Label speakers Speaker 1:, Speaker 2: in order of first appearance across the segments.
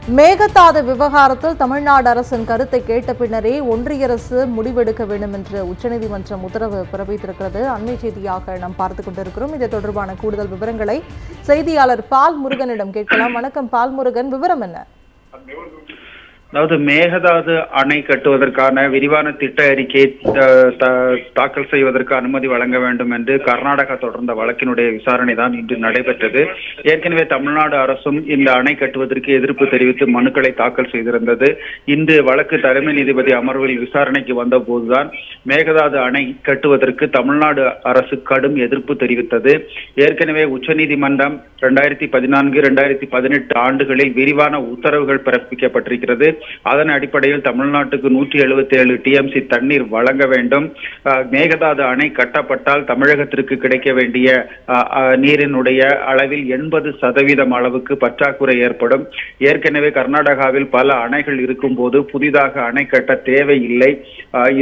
Speaker 1: மேகதாது விவகாரத்தில் தமிழ்நாடு அரசின் கருத்தை கேட்ட பின்னரே ஒன்றிய அரசு முடிவெடுக்க வேண்டும் என்று உச்சநீதிமன்றம் உத்தரவு பிறப்பித்திருக்கிறது. அண்மை செய்தியாக நாம் பார்த்துக் கொண்டிருக்கிறோம். இது தொடர்பான கூடுதல் விவரங்களை செய்தியாளர் பால் முருகனிடம் கேட்கலாம். வணக்கம் பால் முருகன், விவரம் என்ன?
Speaker 2: அதாவது மேகதாது அணை கட்டுவதற்கான விரிவான திட்ட அறிக்கையை தாக்கல் செய்வதற்கு அனுமதி வழங்க வேண்டும் என்று கர்நாடகா தொடர்ந்த வழக்கினுடைய விசாரணை தான் இன்று நடைபெற்றது. ஏற்கனவே தமிழ்நாடு அரசும் இந்த அணை கட்டுவதற்கு எதிர்ப்பு தெரிவித்து மனுக்களை தாக்கல் செய்திருந்தது. இன்று வழக்கு தலைமை நீதிபதி அமர்வில் விசாரணைக்கு வந்த போதுதான் மேகதாது அணை கட்டுவதற்கு தமிழ்நாடு அரசு கடும் எதிர்ப்பு தெரிவித்தது. ஏற்கனவே உச்சநீதிமன்றம் 2014, 2018 ஆண்டுகளில் விரிவான உத்தரவுகள் பிறப்பிக்கப்பட்டிருக்கிறது. அதன் அடிப்படையில் தமிழ்நாட்டுக்கு 177 TMC தண்ணீர் வழங்க வேண்டும். மேகதாது அணை கட்டப்பட்டால் தமிழகத்திற்கு கிடைக்க வேண்டிய நீரினுடைய அளவில் 80% அளவுக்கு பற்றாக்குறை ஏற்படும். ஏற்கனவே கர்நாடகாவில் பல அணைகள் இருக்கும் போது புதிதாக அணை கட்ட தேவையில்லை.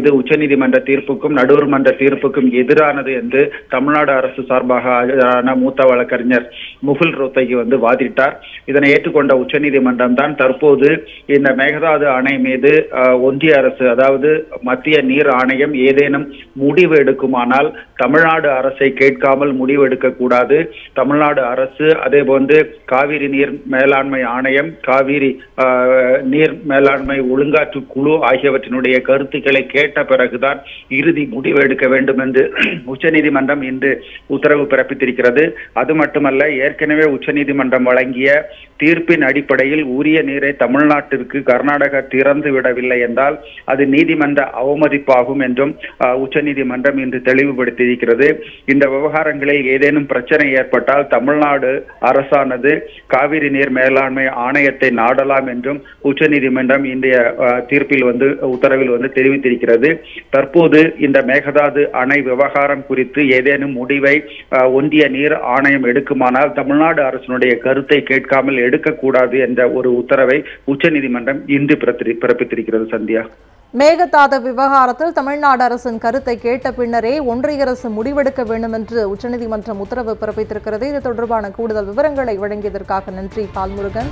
Speaker 2: இது உச்சநீதிமன்ற தீர்ப்புக்கும் நடுவர் மன்ற தீர்ப்புக்கும் எதிரானது என்று தமிழ்நாடு அரசு சார்பாக மூத்த வழக்கறிஞர் முகுல் ரோத்தகி வாதிட்டார். இதனை ஏற்றுக்கொண்ட உச்சநீதிமன்றம் தான் தற்போது இந்த மேகதாது அணை மீது ஒன்றிய அரசு, அதாவது மத்திய நீர் ஆணையம் ஏதேனும் முடிவு எடுக்குமானால் தமிழ்நாடு அரசை கேட்காமல் முடிவு எடுக்க கூடாது. தமிழ்நாடு அரசு அதே போன்று காவிரி நீர் மேலாண்மை ஆணையம், காவிரி நீர் மேலாண்மை ஒழுங்காற்று குழு ஆகியவற்றினுடைய கருத்துக்களை கேட்ட பிறகுதான் இறுதி முடிவு எடுக்க வேண்டும் என்று உச்சநீதிமன்றம் இன்று உத்தரவு பிறப்பித்திருக்கிறது. அது மட்டுமல்ல, ஏற்கனவே உச்சநீதிமன்றம் வழங்கிய தீர்ப்பின் அடிப்படையில் உரிய நீரை தமிழ்நாட்டிற்கு கர்நாடகா திறந்து விடவில்லை என்றால் அது நீதிமன்ற அவமதிப்பாகும் என்றும் உச்சநீதிமன்றம் இன்று தெளிவுபடுத்தியிருக்கிறது. இந்த விவகாரங்களில் ஏதேனும் பிரச்சனை ஏற்பட்டால் தமிழ்நாடு அரசானது காவிரி நீர் மேலாண்மை ஆணையத்தை நாடலாம் என்றும் உச்சநீதிமன்றம் இன்றைய தீர்ப்பில் உத்தரவில் தெரிவித்திருக்கிறது. தற்போது இந்த மேகதாது அணை விவகாரம் குறித்து ஏதேனும் முடிவை ஒன்றிய நீர் ஆணையம் எடுக்குமானால் தமிழ்நாடு அரசினுடைய கருத்தை கேட்காமல் எடுக்கக்கூடாது என்ற ஒரு உத்தரவை உச்சநீதிமன்றம் இன்று பிறப்பித்திருக்கிறது. சந்தியா,
Speaker 1: மேகதாது விவகாரத்தில் தமிழ்நாடு அரசின் கருத்தை கேட்ட பின்னரே ஒன்றிய அரசு முடிவெடுக்க வேண்டும் என்று உச்சநீதிமன்றம் உத்தரவு பிறப்பித்திருக்கிறது. இது தொடர்பான கூடுதல் விவரங்களை வழங்கியதற்காக நன்றி பால்முருகன்.